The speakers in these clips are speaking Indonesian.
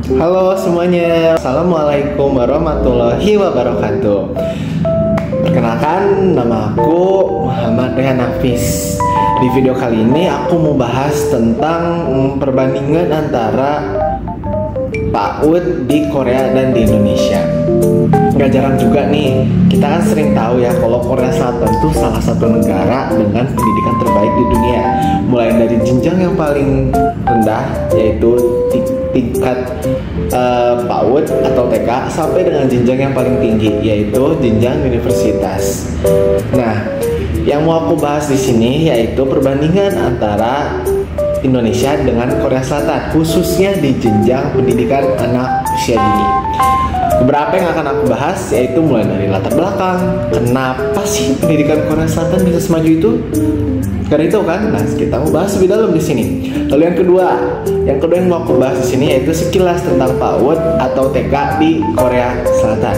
Halo semuanya, Assalamualaikum warahmatullahi wabarakatuh. Perkenalkan, nama aku Muhammad Rehan Hafiz. Di video kali ini aku mau bahas tentang perbandingan antara PAUD di Korea dan di Indonesia. Gak jarang juga nih, kita kan sering tahu ya kalau Korea Selatan itu salah satu negara dengan pendidikan terbaik di dunia. Mulai dari jenjang yang paling rendah, yaitu tingkat PAUD atau TK, sampai dengan jenjang yang paling tinggi, yaitu jenjang universitas. Nah, yang mau aku bahas di sini yaitu perbandingan antara Indonesia dengan Korea Selatan, khususnya di jenjang pendidikan anak usia dini. Beberapa yang akan aku bahas yaitu mulai dari latar belakang, kenapa sih pendidikan Korea Selatan bisa semaju itu? Karena itu kan, nah kita mau bahas lebih dalam di sini. Lalu yang kedua yang mau aku bahas di sini yaitu sekilas tentang PAUD atau TK di Korea Selatan.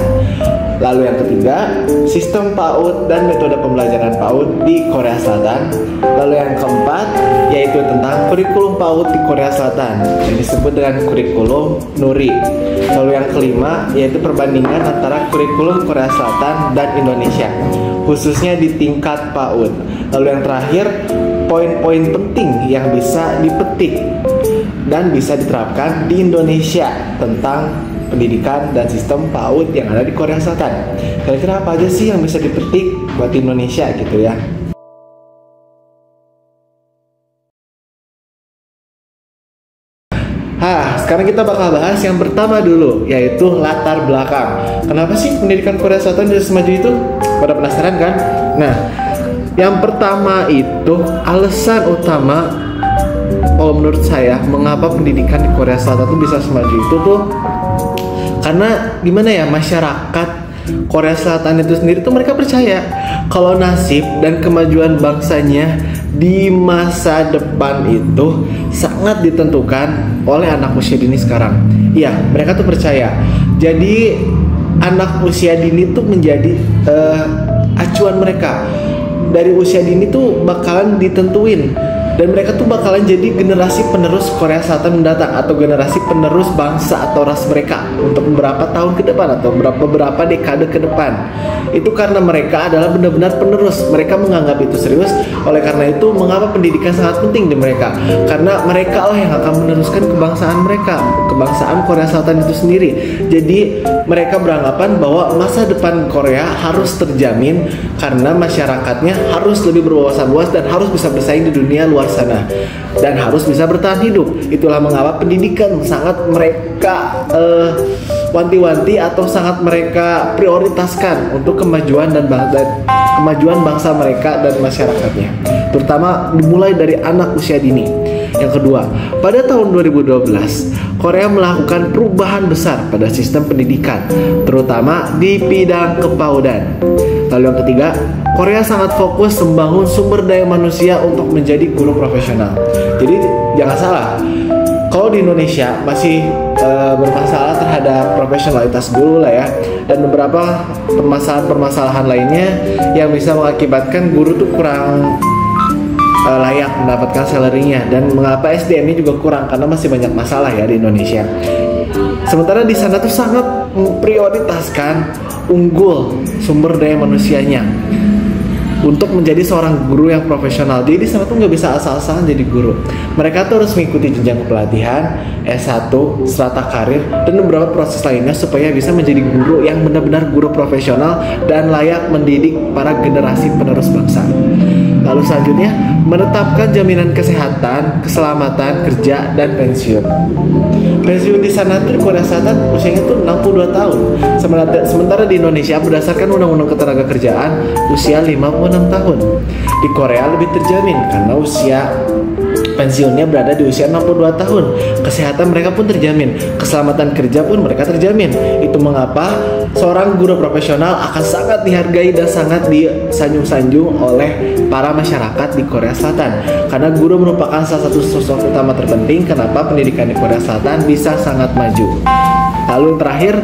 Lalu yang ketiga, sistem PAUD dan metode pembelajaran PAUD di Korea Selatan. Lalu yang keempat, yaitu tentang kurikulum PAUD di Korea Selatan, yang disebut dengan kurikulum Nuri. Lalu yang kelima, yaitu perbandingan antara kurikulum Korea Selatan dan Indonesia, khususnya di tingkat PAUD. Lalu yang terakhir, poin-poin penting yang bisa dipetik dan bisa diterapkan di Indonesia tentang pendidikan dan sistem PAUD yang ada di Korea Selatan. Kira-kira apa aja sih yang bisa dipetik buat Indonesia gitu ya? Sekarang kita bakal bahas yang pertama dulu, yaitu latar belakang. Kenapa sih pendidikan Korea Selatan bisa semaju itu? Pada penasaran kan? Nah, yang pertama itu alasan utama kalau menurut saya mengapa pendidikan di Korea Selatan itu bisa semaju itu tuh karena gimana ya, masyarakat Korea Selatan itu sendiri tuh mereka percaya kalau nasib dan kemajuan bangsanya di masa depan itu sangat ditentukan oleh anak usia dini sekarang. Iya, mereka tuh percaya. Jadi anak usia dini tuh menjadi acuan mereka. Dari usia dini tuh bakalan ditentuin, dan mereka tuh bakalan jadi generasi penerus Korea Selatan mendatang, atau generasi penerus bangsa atau ras mereka untuk beberapa tahun ke depan atau beberapa dekade ke depan. Itu karena mereka adalah benar-benar penerus. Mereka menganggap itu serius. Oleh karena itu, mengapa pendidikan sangat penting di mereka? Karena mereka lah yang akan meneruskan kebangsaan mereka, kebangsaan Korea Selatan itu sendiri. Jadi mereka beranggapan bahwa masa depan Korea harus terjamin karena masyarakatnya harus lebih berwawasan luas dan harus bisa bersaing di dunia luar sana dan harus bisa bertahan hidup. Itulah mengapa pendidikan sangat mereka wanti-wanti atau sangat mereka prioritaskan untuk kemajuan kemajuan bangsa mereka dan masyarakatnya, terutama dimulai dari anak usia dini. Yang kedua, pada tahun 2012 Korea melakukan perubahan besar pada sistem pendidikan, terutama di bidang kepaudan. Lalu yang ketiga, Korea sangat fokus membangun sumber daya manusia untuk menjadi guru profesional. Jadi jangan salah, kalau di Indonesia masih bermasalah terhadap profesionalitas guru lah ya, dan beberapa permasalahan lainnya yang bisa mengakibatkan guru tuh kurang layak mendapatkan salary-nya, dan mengapa SDM-nya juga kurang karena masih banyak masalah ya di Indonesia. Sementara di sana tuh sangat memprioritaskan unggul sumber daya manusianya untuk menjadi seorang guru yang profesional. Jadi di sana tuh nggak bisa asal-asalan jadi guru. Mereka tuh harus mengikuti jenjang pelatihan, S1, strata karir, dan beberapa proses lainnya supaya bisa menjadi guru yang benar-benar guru profesional dan layak mendidik para generasi penerus bangsa. Lalu selanjutnya, menetapkan jaminan kesehatan, keselamatan kerja, dan pensiun. Pensiun di sana tuh di Korea Selatan usianya tuh 62 tahun. Sementara di Indonesia berdasarkan Undang-Undang Ketenagakerjaan usia 56 tahun. Di Korea lebih terjamin karena usia pensiunnya berada di usia 62 tahun. Kesehatan mereka pun terjamin, keselamatan kerja pun mereka terjamin. Itu mengapa seorang guru profesional akan sangat dihargai dan sangat disanjung-sanjung oleh para masyarakat di Korea Selatan. Karena guru merupakan salah satu sosok utama terpenting kenapa pendidikan di Korea Selatan bisa sangat maju. Lalu yang terakhir,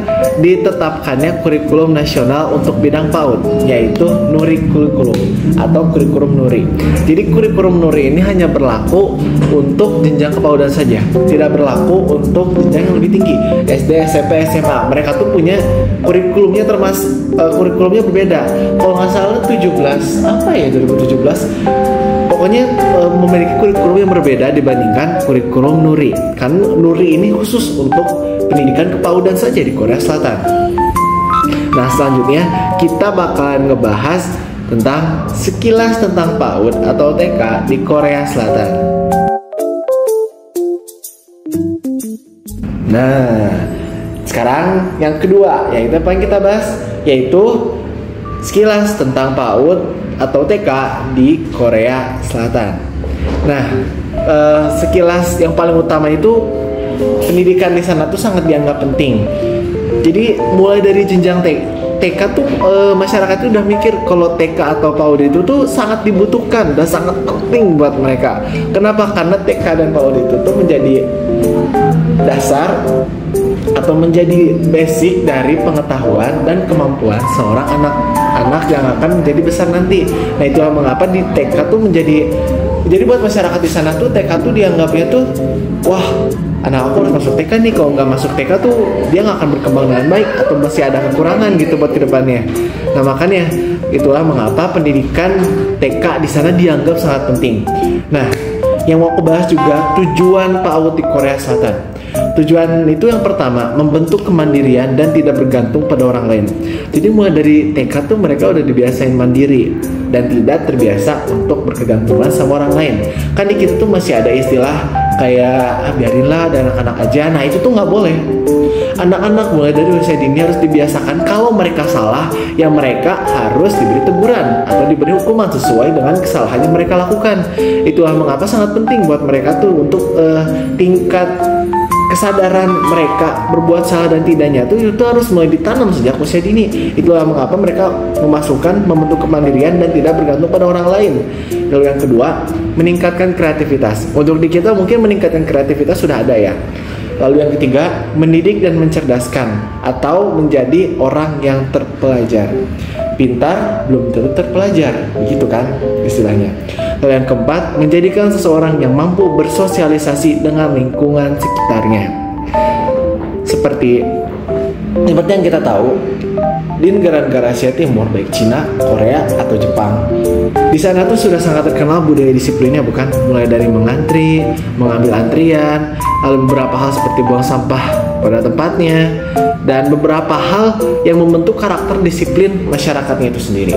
ditetapkannya kurikulum nasional untuk bidang PAUD, yaitu Nuri Kurikulum atau kurikulum Nuri. Jadi kurikulum Nuri ini hanya berlaku untuk jenjang kepaudan saja, tidak berlaku untuk jenjang yang lebih tinggi, SD, SMP, SMA. Mereka tuh punya kurikulumnya kurikulumnya berbeda. Kalau nggak salah 2017 pokoknya memiliki kurikulum yang berbeda dibandingkan kurikulum Nuri. Kan Nuri ini khusus untuk pendidikan kepaudan saja di Korea Selatan. Nah, selanjutnya kita bakalan ngebahas tentang sekilas tentang PAUD atau TK di Korea Selatan. Nah, sekarang yang kedua, yaitu apa yang kita bahas, yaitu sekilas tentang PAUD atau TK di Korea Selatan. Nah, sekilas yang paling utama itu pendidikan di sana tuh sangat dianggap penting. Jadi mulai dari jenjang TK tuh masyarakat itu udah mikir kalau TK atau PAUD itu tuh sangat dibutuhkan dan sangat penting buat mereka. Kenapa? Karena TK dan PAUD itu tuh menjadi dasar atau menjadi basic dari pengetahuan dan kemampuan seorang anak yang akan menjadi besar nanti. Nah, itulah mengapa di TK tuh menjadi buat masyarakat di sana tuh TK tuh dianggapnya tuh, wah, anak aku harus masuk TK nih. Kalau nggak masuk TK tuh dia nggak akan berkembang dengan baik atau masih ada kekurangan gitu buat kedepannya. Nah, makanya itulah mengapa pendidikan TK di sana dianggap sangat penting. Nah, yang mau aku bahas juga tujuan PAUD di Korea Selatan. Tujuan itu yang pertama, membentuk kemandirian dan tidak bergantung pada orang lain. Jadi mulai dari TK tuh mereka udah dibiasain mandiri dan tidak terbiasa untuk berkegantungan sama orang lain. Kan di kita tuh masih ada istilah kayak biarinlah ada anak-anak aja. Nah, itu tuh nggak boleh. Anak-anak mulai dari usia dini harus dibiasakan kalau mereka salah, ya mereka harus diberi teguran atau diberi hukuman sesuai dengan kesalahan yang mereka lakukan. Itulah mengapa sangat penting buat mereka tuh untuk tingkat kesadaran mereka berbuat salah dan tidaknya itu harus mulai ditanam sejak usia dini. Itulah mengapa mereka membentuk kemandirian dan tidak bergantung pada orang lain. Lalu yang kedua, meningkatkan kreativitas. Untuk di kita mungkin meningkatkan kreativitas sudah ada ya. Lalu yang ketiga, mendidik dan mencerdaskan atau menjadi orang yang terpelajar. Pintar belum tentu terpelajar, begitu kan istilahnya. Lalu yang keempat, menjadikan seseorang yang mampu bersosialisasi dengan lingkungan sekitarnya. Seperti yang kita tahu, di negara-negara Asia Timur, baik Cina, Korea, atau Jepang, di sana tuh sudah sangat terkenal budaya disiplinnya, bukan? Mulai dari mengantri, mengambil antrian, lalu beberapa hal seperti buang sampah pada tempatnya, dan beberapa hal yang membentuk karakter disiplin masyarakatnya itu sendiri.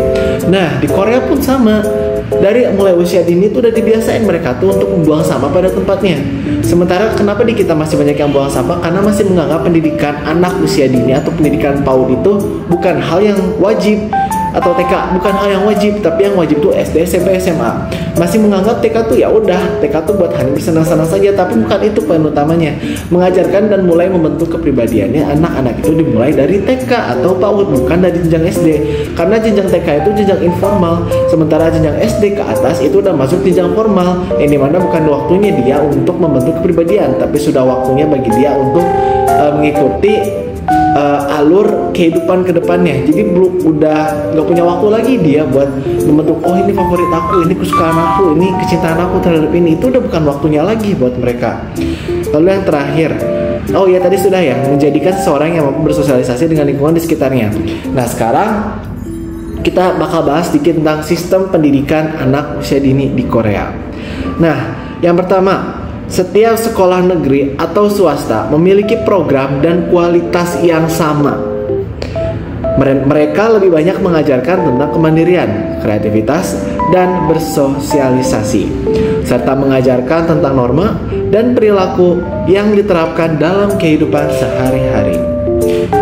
Nah, di Korea pun sama. Dari mulai usia dini tuh udah dibiasain mereka tuh untuk membuang sampah pada tempatnya. Sementara kenapa di kita masih banyak yang buang sampah? Karena masih menganggap pendidikan anak usia dini atau pendidikan PAUD itu bukan hal yang wajib, atau TK bukan hal yang wajib, tapi yang wajib tuh SD, SMP, SMA. Masih menganggap TK tuh ya udah, TK tuh buat hanya bersenang-senang saja, tapi bukan itu poin utamanya. Mengajarkan dan mulai membentuk kepribadiannya anak-anak itu dimulai dari TK atau PAUD, bukan dari jenjang SD. Karena jenjang TK itu jenjang informal, sementara jenjang SD ke atas itu udah masuk jenjang formal, yang dimana bukan waktunya dia untuk membentuk kepribadian, tapi sudah waktunya bagi dia untuk mengikuti alur kehidupan kedepannya. Jadi udah nggak punya waktu lagi dia buat membentuk, oh ini favorit aku, ini kesukaan aku, ini kecintaan aku terhadap ini. Itu udah bukan waktunya lagi buat mereka. Lalu yang terakhir, oh ya tadi sudah ya, menjadikan seseorang yang mampu bersosialisasi dengan lingkungan di sekitarnya. Nah, sekarang kita bakal bahas sedikit tentang sistem pendidikan anak usia dini di Korea. Nah, yang pertama, setiap sekolah negeri atau swasta memiliki program dan kualitas yang sama. Mereka lebih banyak mengajarkan tentang kemandirian, kreativitas, dan bersosialisasi, serta mengajarkan tentang norma dan perilaku yang diterapkan dalam kehidupan sehari-hari.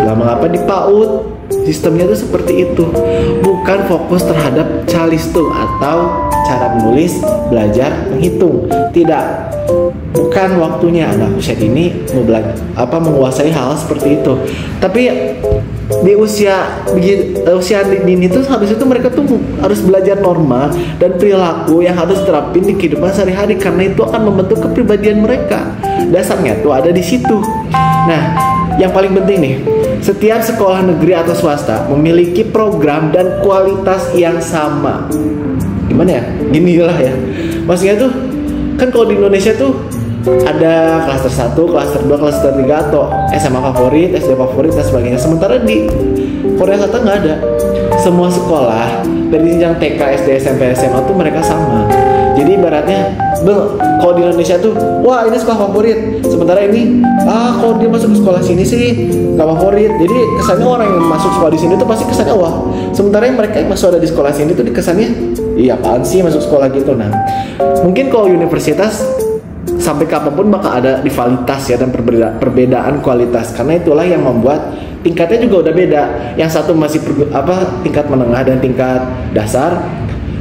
Lah mengapa di PAUD sistemnya itu seperti itu? Bukan fokus terhadap calistu atau cara menulis, belajar, menghitung. Tidak. Bukan waktunya anak usia dini menguasai hal seperti itu. Tapi di usia dini itu habis itu mereka tuh harus belajar norma dan perilaku yang harus diterapin di kehidupan sehari-hari, karena itu akan membentuk kepribadian mereka. Dasarnya tuh ada di situ. Nah, yang paling penting nih, setiap sekolah negeri atau swasta memiliki program dan kualitas yang sama. Gimana ya? Ginilah ya. Maksudnya tuh, kan kalau di Indonesia tuh ada klaster 1, klaster 2, klaster 3 atau SMA favorit, SD favorit dan sebagainya. Sementara di Korea Selatan nggak ada. Semua sekolah dari jenjang TK, SD, SMP, SMA tuh mereka sama. Jadi ibaratnya, kalau di Indonesia tuh, wah ini sekolah favorit. Sementara ini, kalau dia masuk ke sekolah sini sih nggak favorit. Jadi kesannya orang yang masuk sekolah di sini tuh pasti kesannya wah. Sementara yang mereka yang masuk ada di sekolah sini tuh kesannya, iya apaan sih masuk sekolah gitu. Nah, mungkin kalau universitas sampai kapanpun bakal ada rivalitas ya dan perbedaan kualitas. Karena itulah yang membuat tingkatnya juga udah beda. Yang satu masih tingkat menengah dan tingkat dasar.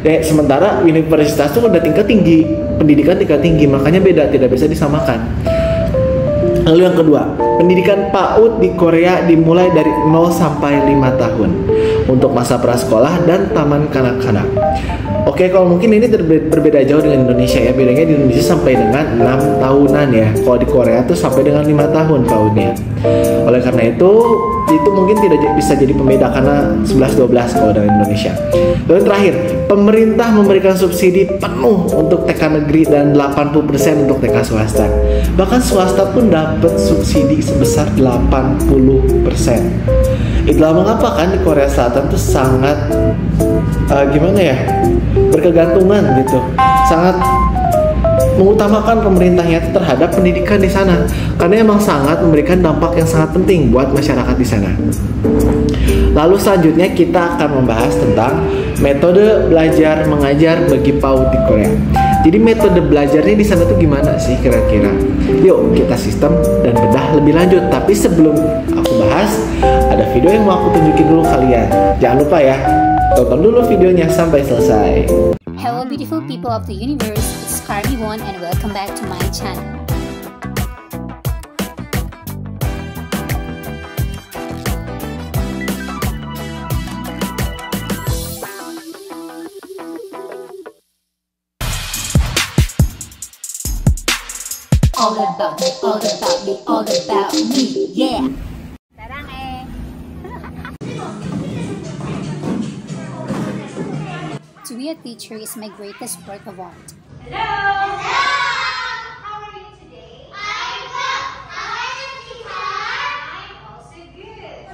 Sementara universitas tuh udah tingkat tinggi, pendidikan tingkat tinggi, makanya beda, tidak bisa disamakan. Lalu yang kedua, pendidikan PAUD di Korea dimulai dari 0 sampai 5 tahun untuk masa prasekolah dan taman kanak-kanak. Oke, kalau mungkin ini berbeda jauh dengan Indonesia ya. Bedanya di Indonesia sampai dengan 6 tahunan ya. Kalau di Korea tuh sampai dengan 5 tahun PAUD-nya. Oleh karena itu mungkin tidak bisa jadi pembeda karena 11-12 kalau dengan Indonesia. Dan terakhir, pemerintah memberikan subsidi penuh untuk TK negeri dan 80% untuk TK swasta. Bahkan swasta pun dapat subsidi sebesar 80%. Itulah mengapa kan di Korea Selatan tuh sangat berkegantungan gitu, sangat mengutamakan pemerintahnya terhadap pendidikan di sana karena emang sangat memberikan dampak yang sangat penting buat masyarakat di sana. Lalu selanjutnya kita akan membahas tentang metode belajar mengajar bagi PAUD di Korea. Jadi metode belajarnya di sana tuh gimana sih kira-kira? Yuk kita sistem dan bedah lebih lanjut. Tapi sebelum aku bahas, ada video yang mau aku tunjukin dulu kalian. Jangan lupa ya, tonton dulu videonya sampai selesai. Hello beautiful people of the universe, it's Carmi1 and welcome back to my channel. All about me, all about me, all about me, yeah. To be a teacher is my greatest work of art. Hello! How are you today? I'm good. How are you, teacher? I'm also good.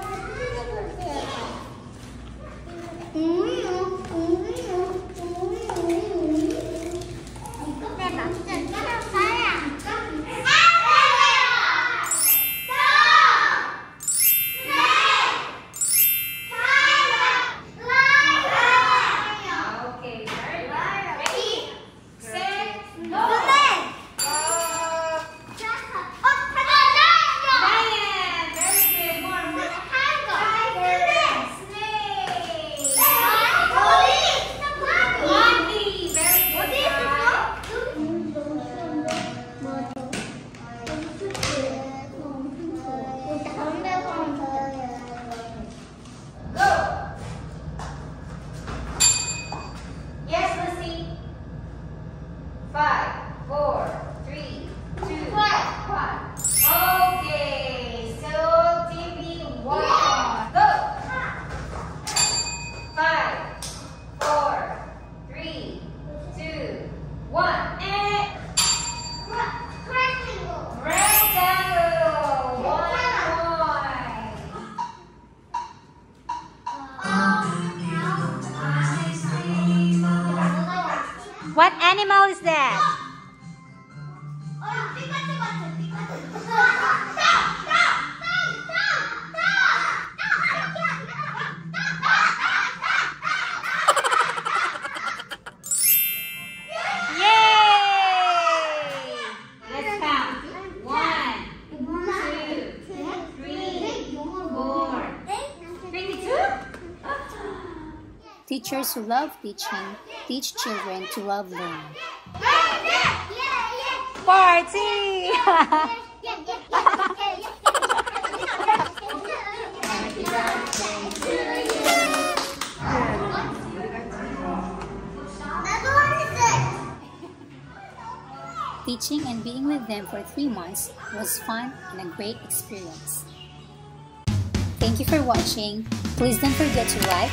What animal is that? Teachers who love teaching teach children to love learning. Party! teaching and being with them for 3 months was fun and a great experience. Thank you for watching. Please don't forget to like,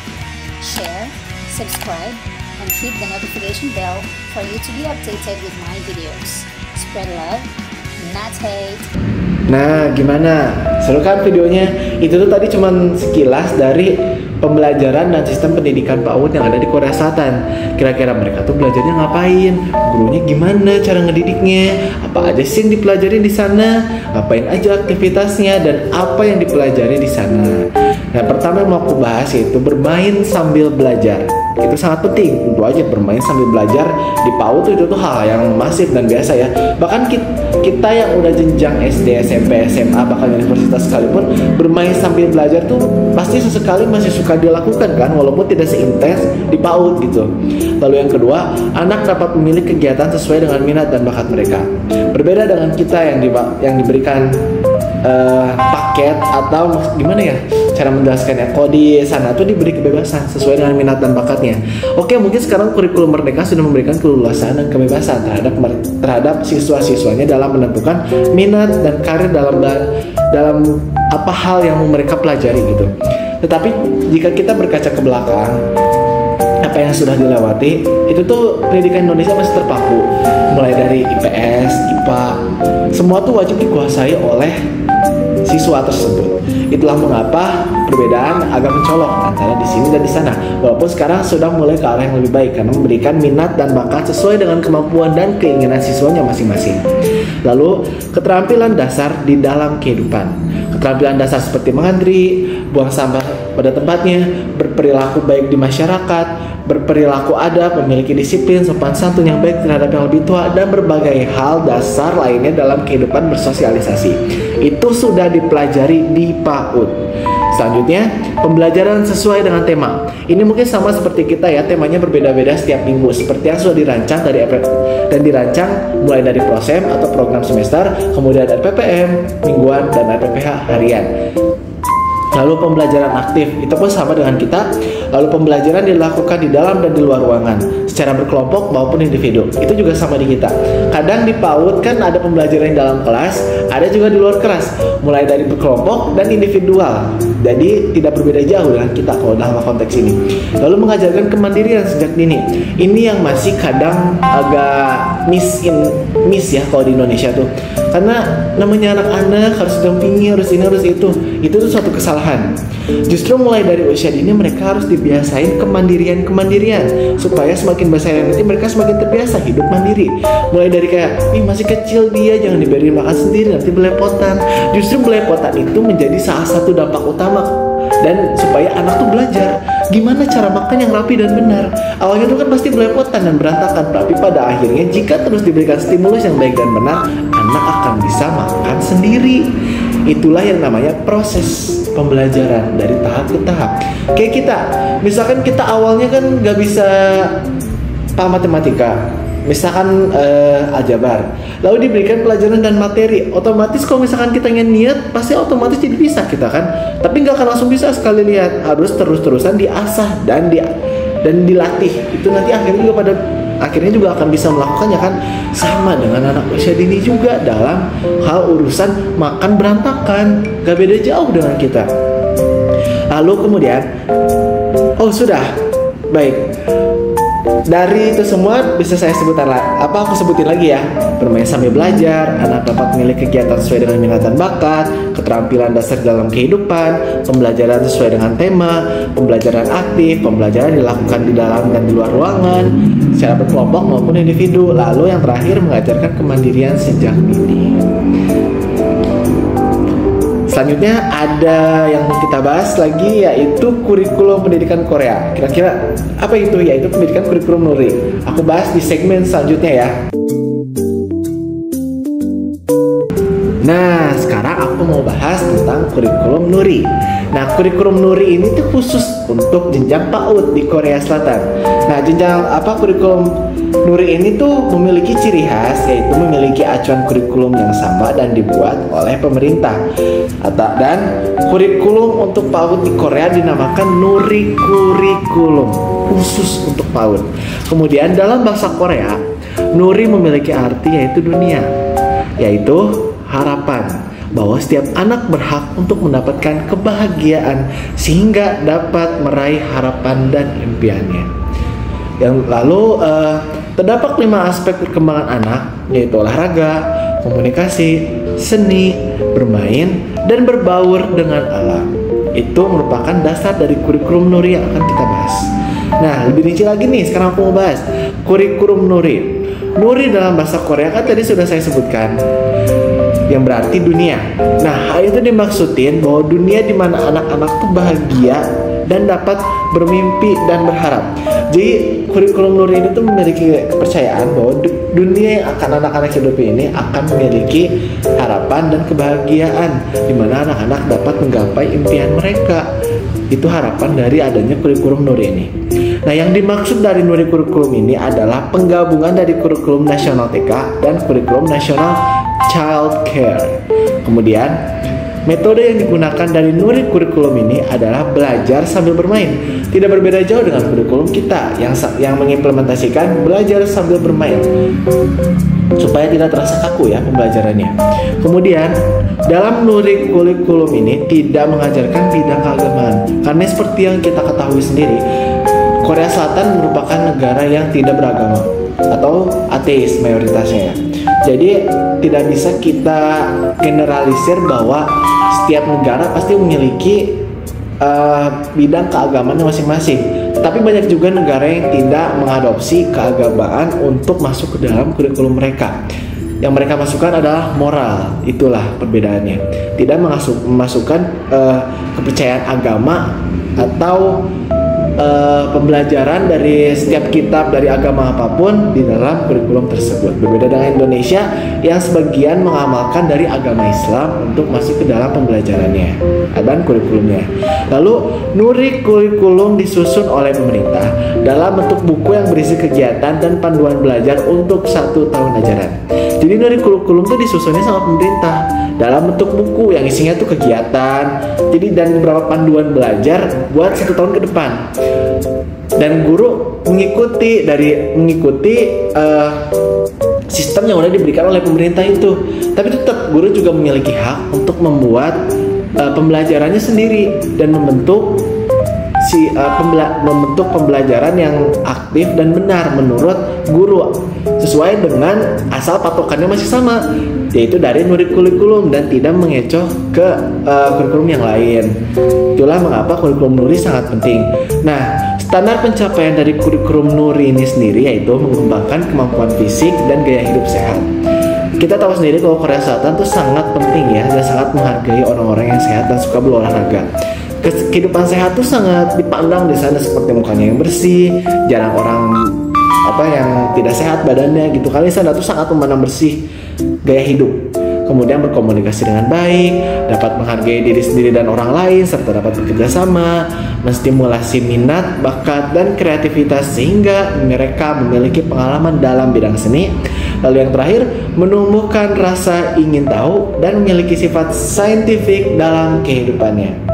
share, subscribe, and hit the notification bell for you to be updated with my videos. Spread love, not hate. Nah, gimana? Seru kan videonya? Itu tuh tadi cuman sekilas dari pembelajaran dan sistem pendidikan PAUD yang ada di Korea Selatan. Kira-kira mereka tuh belajarnya ngapain? Gurunya gimana cara ngedidiknya? Apa aja sih yang dipelajari di sana? Ngapain aja aktivitasnya dan apa yang dipelajari di sana? Nah, pertama yang mau aku bahas yaitu bermain sambil belajar. Itu sangat penting. Tentu aja bermain sambil belajar di PAUD itu tuh hal yang masif dan biasa ya. Bahkan kita yang udah jenjang SD, SMP, SMA, bahkan universitas sekalipun, bermain sambil belajar tuh pasti sesekali masih suka dilakukan kan, walaupun tidak seintens di PAUD gitu. Lalu yang kedua, anak dapat memilih kegiatan sesuai dengan minat dan bakat mereka. Berbeda dengan kita yang diberikan paket atau gimana ya cara menjelaskannya. Kalau di sana tuh diberi kebebasan sesuai dengan minat dan bakatnya. Oke, mungkin sekarang kurikulum Merdeka sudah memberikan keleluasaan dan kebebasan terhadap siswa-siswanya dalam menentukan minat dan karir dalam apa hal yang mau mereka pelajari gitu. Tetapi jika kita berkaca ke belakang, apa yang sudah dilewati, itu tuh pendidikan Indonesia masih terpaku. Mulai dari IPS, IPA, semua tuh wajib dikuasai oleh siswa tersebut. Itulah mengapa perbedaan agak mencolok antara di sini dan di sana. Walaupun sekarang sudah mulai ke arah yang lebih baik karena memberikan minat dan bakat sesuai dengan kemampuan dan keinginan siswanya masing-masing. Lalu, keterampilan dasar di dalam kehidupan. Keterampilan dasar seperti mengantri, buang sampah pada tempatnya, berperilaku baik di masyarakat, berperilaku adab, memiliki disiplin, sopan santun yang baik terhadap yang lebih tua, dan berbagai hal dasar lainnya dalam kehidupan bersosialisasi. Itu sudah dipelajari di PAUD. Selanjutnya, pembelajaran sesuai dengan tema. Ini mungkin sama seperti kita ya, temanya berbeda-beda setiap minggu, seperti yang sudah dirancang dan dirancang mulai dari prosem atau program semester, kemudian ada PPM mingguan dan PPH harian. Lalu pembelajaran aktif, itu pun sama dengan kita. Lalu pembelajaran dilakukan di dalam dan di luar ruangan, secara berkelompok maupun individu. Itu juga sama di kita. Kadang di PAUD kan ada pembelajaran di dalam kelas, ada juga di luar kelas, mulai dari berkelompok dan individual. Jadi tidak berbeda jauh dengan kita kalau dalam konteks ini. Lalu mengajarkan kemandirian sejak dini. Ini yang masih kadang agak miss ya kalau di Indonesia tuh. Karena namanya anak-anak harus dampingi, harus ini, harus itu. Itu tuh suatu kesalahan. Justru mulai dari usia dini mereka harus dibiasain kemandirian supaya semakin besar nanti mereka semakin terbiasa hidup mandiri. Mulai dari kayak, masih kecil dia, jangan diberi makan sendiri, nanti belepotan. Justru belepotan itu menjadi salah satu dampak utama dan supaya anak tuh belajar gimana cara makan yang rapi dan benar. Awalnya tuh kan pasti belepotan dan berantakan, tapi pada akhirnya jika terus diberikan stimulus yang baik dan benar, anak akan bisa makan sendiri. Itulah yang namanya proses pembelajaran dari tahap ke tahap. Kayak kita, misalkan kita awalnya kan nggak bisa paham matematika, misalkan aljabar, lalu diberikan pelajaran dan materi, otomatis kalau misalkan kita niat, pasti otomatis jadi bisa kita kan. Tapi nggak akan langsung bisa sekali lihat, harus terus-terusan diasah dan dilatih. Itu nanti akhirnya juga akan bisa melakukannya kan. Sama dengan anak usia dini juga dalam hal urusan makan berantakan, gak beda jauh dengan kita. Lalu kemudian, sudah baik. Dari itu semua bisa saya aku sebutin lagi ya. Bermain sambil belajar, anak dapat memilih kegiatan sesuai dengan minat dan bakat, keterampilan dasar dalam kehidupan, pembelajaran sesuai dengan tema, pembelajaran aktif, pembelajaran dilakukan di dalam dan di luar ruangan, secara berkelompok maupun individu. Lalu yang terakhir mengajarkan kemandirian sejak dini. Selanjutnya ada yang kita bahas lagi, yaitu kurikulum pendidikan Korea. Kira-kira apa itu? Yaitu pendidikan kurikulum Nuri. Aku bahas di segmen selanjutnya ya. Nah, sekarang aku mau bahas tentang kurikulum Nuri. Nah, kurikulum Nuri ini tuh khusus untuk jenjang PAUD di Korea Selatan. Nah, jenjang kurikulum Nuri ini tuh memiliki ciri khas, yaitu memiliki acuan kurikulum yang sama dan dibuat oleh pemerintah. Dan kurikulum untuk PAUD di Korea dinamakan Nuri Kurikulum, khusus untuk PAUD. Kemudian dalam bahasa Korea, Nuri memiliki arti yaitu dunia, yaitu harapan bahwa setiap anak berhak untuk mendapatkan kebahagiaan sehingga dapat meraih harapan dan impiannya. Yang lalu terdapat 5 aspek perkembangan anak, yaitu olahraga, komunikasi, seni, bermain, dan berbaur dengan alam. Itu merupakan dasar dari kurikulum Nuri yang akan kita bahas. Nah, lebih rinci lagi nih, sekarang aku mau bahas kurikulum Nuri. Nuri dalam bahasa Korea kan tadi sudah saya sebutkan, yang berarti dunia. Nah, hal itu dimaksudin bahwa dunia di mana anak-anak tuh bahagia dan dapat bermimpi dan berharap. Jadi kurikulum Nuri ini tuh memiliki kepercayaan bahwa dunia yang akan anak-anak hidup ini akan memiliki harapan dan kebahagiaan di mana anak-anak dapat menggapai impian mereka. Itu harapan dari adanya kurikulum Nuri ini. Nah, yang dimaksud dari Nuri kurikulum ini adalah penggabungan dari kurikulum nasional TK dan kurikulum nasional Child Care. Kemudian metode yang digunakan dari Nuri kurikulum ini adalah belajar sambil bermain. Tidak berbeda jauh dengan kurikulum kita yang mengimplementasikan belajar sambil bermain, supaya tidak terasa kaku ya pembelajarannya. Kemudian dalam Nuri kurikulum ini tidak mengajarkan bidang keagamaan, karena seperti yang kita ketahui sendiri, Korea Selatan merupakan negara yang tidak beragama atau ateis mayoritasnya ya. Jadi tidak bisa kita generalisir bahwa setiap negara pasti memiliki bidang keagamaan masing-masing. Tapi banyak juga negara yang tidak mengadopsi keagamaan untuk masuk ke dalam kurikulum mereka. Yang mereka masukkan adalah moral. Itulah perbedaannya. Tidak memasukkan kepercayaan agama atau pembelajaran dari setiap kitab dari agama apapun di dalam kurikulum tersebut. Berbeda dengan Indonesia yang sebagian mengamalkan dari agama Islam untuk masuk ke dalam pembelajarannya dan kurikulumnya. Lalu Nuri kurikulum disusun oleh pemerintah dalam bentuk buku yang berisi kegiatan dan panduan belajar untuk 1 tahun ajaran. Jadi Nuri kurikulum itu disusunnya sama pemerintah dalam bentuk buku yang isinya tuh kegiatan, jadi dan beberapa panduan belajar buat 1 tahun ke depan. Dan guru mengikuti sistem yang udah diberikan oleh pemerintah itu. Tapi tetap guru juga memiliki hak untuk membuat pembelajarannya sendiri dan membentuk pembelajaran yang aktif dan benar menurut guru sesuai dengan asal patokannya masih sama, yaitu dari Nuri kurikulum dan tidak mengecoh ke kurikulum yang lain. Itulah mengapa kurikulum Nuri sangat penting. Nah, standar pencapaian dari kurikulum Nuri ini sendiri yaitu mengembangkan kemampuan fisik dan gaya hidup sehat. Kita tahu sendiri kalau Korea Selatan tuh sangat penting ya dan sangat menghargai orang-orang yang sehat dan suka berolahraga. Kehidupan sehat tuh sangat dipandang di sana seperti mukanya yang bersih, jarang orang yang tidak sehat badannya gitu. Kali sana tuh sangat memandang bersih gaya hidup. Kemudian berkomunikasi dengan baik, dapat menghargai diri sendiri dan orang lain, serta dapat bekerja sama, menstimulasi minat, bakat, dan kreativitas sehingga mereka memiliki pengalaman dalam bidang seni. Lalu yang terakhir, menumbuhkan rasa ingin tahu dan memiliki sifat saintifik dalam kehidupannya.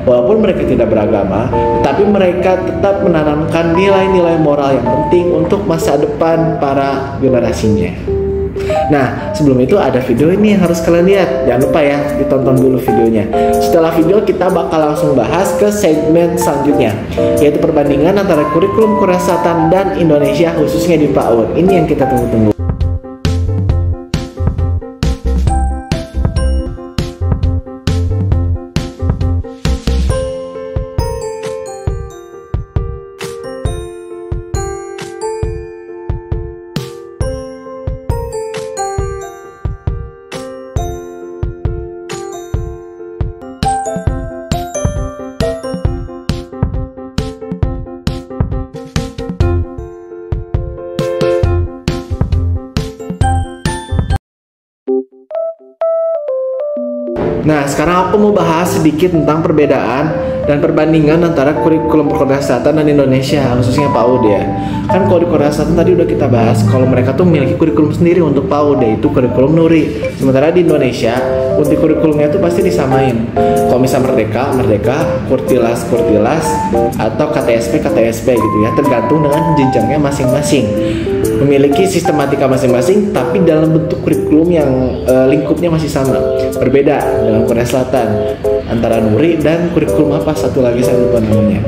Walaupun mereka tidak beragama, tetapi mereka tetap menanamkan nilai-nilai moral yang penting untuk masa depan para generasinya. Nah, sebelum itu ada video ini yang harus kalian lihat. Jangan lupa ya, ditonton dulu videonya. Setelah video kita bakal langsung bahas ke segmen selanjutnya, yaitu perbandingan antara kurikulum Korea Selatan dan Indonesia khususnya di PAUD. Ini yang kita tunggu-tunggu. Nah, sekarang aku mau bahas sedikit tentang perbedaan dan perbandingan antara kurikulum Korea Selatan dan Indonesia, khususnya PAUD ya. Kan kalau di Korea Selatan tadi udah kita bahas kalau mereka tuh memiliki kurikulum sendiri untuk PAUD, yaitu kurikulum Nuri. Sementara di Indonesia, untuk kurikulumnya tuh pasti disamain. Kalau misal Merdeka, Kurtilas, atau KTSP gitu ya, tergantung dengan jenjangnya masing-masing. Memiliki sistematika masing-masing, tapi dalam bentuk kurikulum yang lingkupnya masih sama. Berbeda dengan Korea Selatan, antara Nuri dan kurikulum apa satu lagi saya lupa namanya.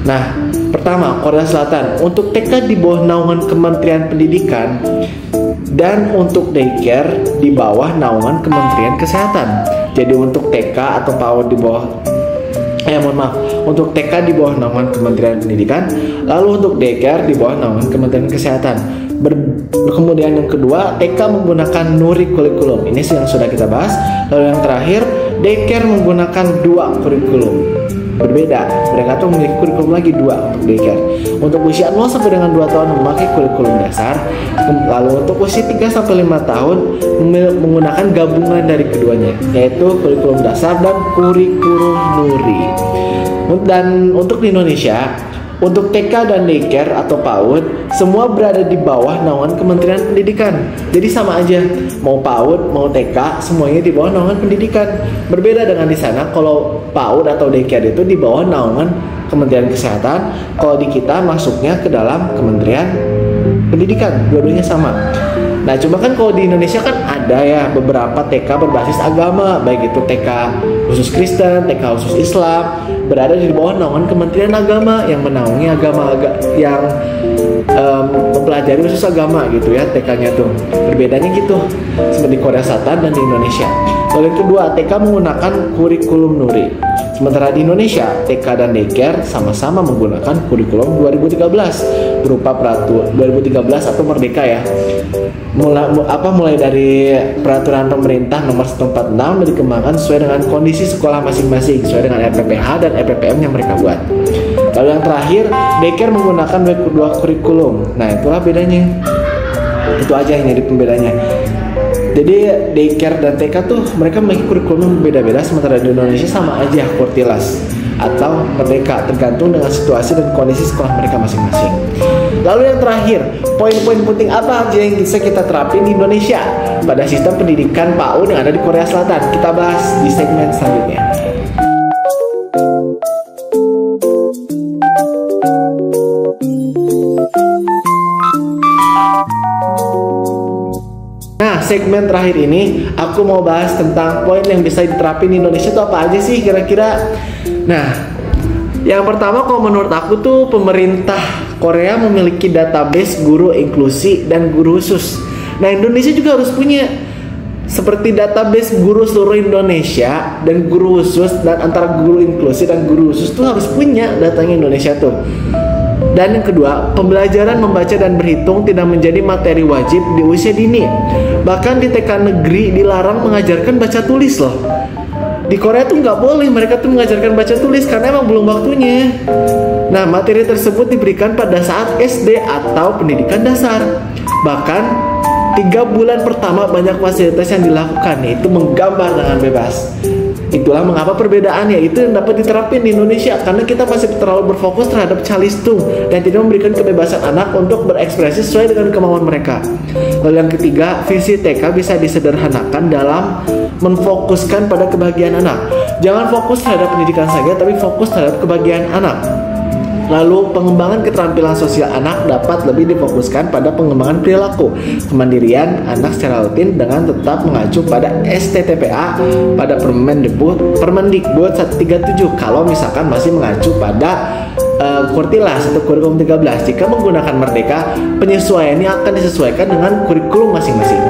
Nah, pertama Korea Selatan untuk TK di bawah naungan Kementerian Pendidikan, dan untuk daycare di bawah naungan Kementerian Kesehatan. Jadi untuk TK atau PAUD di bawah untuk TK di bawah naungan Kementerian Pendidikan, lalu untuk daycare di bawah naungan Kementerian Kesehatan. Kemudian yang kedua, TK menggunakan Nuri kurikulum. Ini yang sudah kita bahas. Lalu yang terakhir, daycare menggunakan 2 kurikulum. Berbeda, mereka tuh memiliki kurikulum lagi 2 untuk daycare. Untuk usia 0 sampai dengan 2 tahun memakai kurikulum dasar, lalu untuk usia 3 sampai 5 tahun menggunakan gabungan dari keduanya, yaitu kurikulum dasar dan kurikulum Nuri. Dan untuk di Indonesia, untuk TK dan daycare atau PAUD semua berada di bawah naungan Kementerian Pendidikan. Jadi sama aja, mau PAUD mau TK semuanya di bawah naungan pendidikan. Berbeda dengan di sana, kalau PAUD atau daycare itu di bawah naungan Kementerian Kesehatan. Kalau di kita masuknya ke dalam Kementerian Pendidikan, dua-duanya sama. Nah, cuma kan kalau di Indonesia kan ada ya beberapa TK berbasis agama, baik itu TK khusus Kristen, TK khusus Islam, berada di bawah naungan Kementerian Agama yang menaungi agama yang mempelajari khusus agama gitu ya, TK-nya tuh. Berbedanya gitu seperti Korea Selatan dan di Indonesia. Lalu yang kedua, TK menggunakan kurikulum Nuri. Sementara di Indonesia, TK dan daycare sama-sama menggunakan kurikulum 2013 berupa peraturan 2013 atau Merdeka ya. Mulai dari peraturan pemerintah nomor 146 dan dikembangkan sesuai dengan kondisi sekolah masing-masing, sesuai dengan RPPH dan RPPM yang mereka buat. Lalu yang terakhir, daycare menggunakan 2 kurikulum. Nah, itulah bedanya. Itu aja yang jadi pembedanya. Jadi daycare dan TK tuh mereka memiliki kurikulum yang berbeda-beda, sementara di Indonesia sama aja, Kurtilas atau Merdeka, tergantung dengan situasi dan kondisi sekolah mereka masing-masing. Lalu yang terakhir, poin-poin penting apa aja yang bisa kita terapin di Indonesia pada sistem pendidikan PAUD yang ada di Korea Selatan? Kita bahas di segmen selanjutnya. Nah, segmen terakhir ini aku mau bahas tentang poin yang bisa diterapin di Indonesia itu apa aja sih kira-kira. Nah, yang pertama kalau menurut aku tuh pemerintah Korea memiliki database guru inklusi dan guru khusus. Nah, Indonesia juga harus punya seperti database guru seluruh Indonesia dan guru khusus, dan antara guru inklusi dan guru khusus tuh harus punya datanya Indonesia tuh. Dan yang kedua, pembelajaran membaca dan berhitung tidak menjadi materi wajib di usia dini. Bahkan di TK negeri dilarang mengajarkan baca tulis loh. Di Korea tuh nggak boleh mereka tuh mengajarkan baca tulis karena emang belum waktunya. Nah, materi tersebut diberikan pada saat SD atau pendidikan dasar. Bahkan 3 bulan pertama banyak fasilitas yang dilakukan, yaitu menggambar dengan bebas. Itulah mengapa perbedaannya itu yang dapat diterapin di Indonesia, karena kita masih terlalu berfokus terhadap calistung dan tidak memberikan kebebasan anak untuk berekspresi sesuai dengan kemauan mereka. Lalu yang ketiga, visi TK bisa disederhanakan dalam memfokuskan pada kebahagiaan anak. Jangan fokus terhadap pendidikan saja, tapi fokus terhadap kebahagiaan anak. Lalu pengembangan keterampilan sosial anak dapat lebih difokuskan pada pengembangan perilaku kemandirian anak secara rutin dengan tetap mengacu pada STTPA pada Permendikbud 137 kalau misalkan masih mengacu pada Kurtilas atau kurikulum 13. Jika menggunakan Merdeka, penyesuaiannya akan disesuaikan dengan kurikulum masing-masing.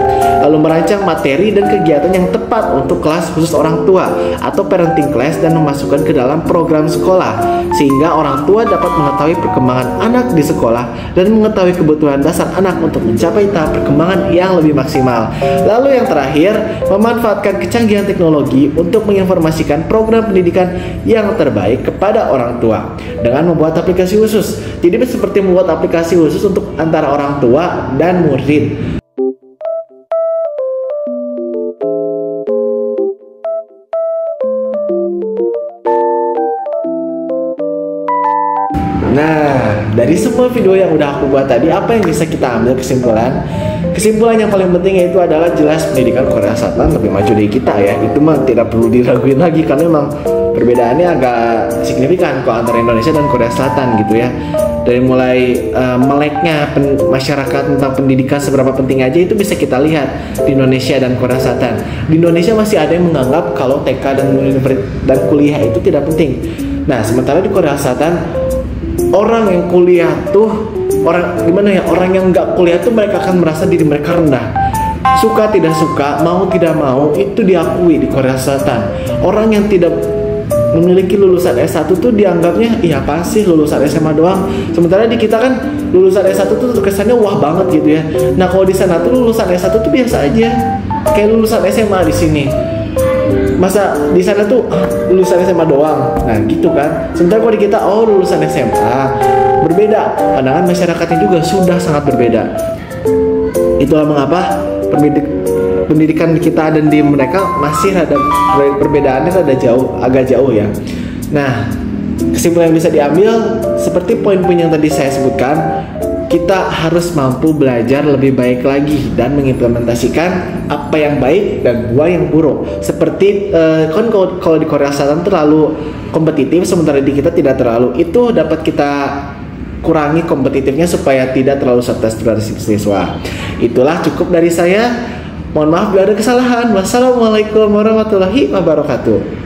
Lalu merancang materi dan kegiatan yang tepat untuk kelas khusus orang tua atau parenting class dan memasukkan ke dalam program sekolah sehingga orang tua dapat mengetahui perkembangan anak di sekolah dan mengetahui kebutuhan dasar anak untuk mencapai tahap perkembangan yang lebih maksimal. Lalu yang terakhir, memanfaatkan kecanggihan teknologi untuk menginformasikan program pendidikan yang terbaik kepada orang tua dengan membuat aplikasi khusus. Jadi seperti membuat aplikasi khusus untuk antara orang tua dan murid. Nah, dari semua video yang udah aku buat tadi, apa yang bisa kita ambil kesimpulan? Kesimpulan yang paling penting yaitu adalah jelas pendidikan Korea Selatan lebih maju dari kita ya. Itu mah tidak perlu diraguin lagi karena memang perbedaannya agak signifikan kok antara Indonesia dan Korea Selatan gitu ya. Dari mulai meleknya masyarakat tentang pendidikan seberapa penting aja itu bisa kita lihat di Indonesia dan Korea Selatan. Di Indonesia masih ada yang menganggap kalau TK dan kuliah itu tidak penting. Nah, sementara di Korea Selatan orang yang kuliah tuh orang yang nggak kuliah tuh mereka akan merasa diri mereka rendah. Suka tidak suka, mau tidak mau itu diakui di Korea Selatan. Orang yang tidak memiliki lulusan S1 tuh dianggapnya iya apa sih lulusan SMA doang. Sementara di kita kan lulusan S1 tuh kesannya wah banget gitu ya. Nah, kalau di sana tuh lulusan S1 tuh biasa aja. Kayak lulusan SMA di sini. Masa di sana tuh lulusan SMA doang. Nah, gitu kan. Sementara kalau di kita lulusan SMA. Berbeda. Pandangan masyarakatnya juga sudah sangat berbeda. Itulah mengapa pendidikan di kita dan di mereka masih ada perbedaannya agak jauh ya. Nah, kesimpulan yang bisa diambil seperti poin-poin yang tadi saya sebutkan, kita harus mampu belajar lebih baik lagi dan mengimplementasikan apa yang baik dan buang yang buruk. Seperti kan kalau di Korea Selatan terlalu kompetitif, sementara di kita tidak terlalu. Itu dapat kita kurangi kompetitifnya supaya tidak terlalu stres terhadap siswa. Itulah cukup dari saya. Mohon maaf bila ada kesalahan. Wassalamualaikum warahmatullahi wabarakatuh.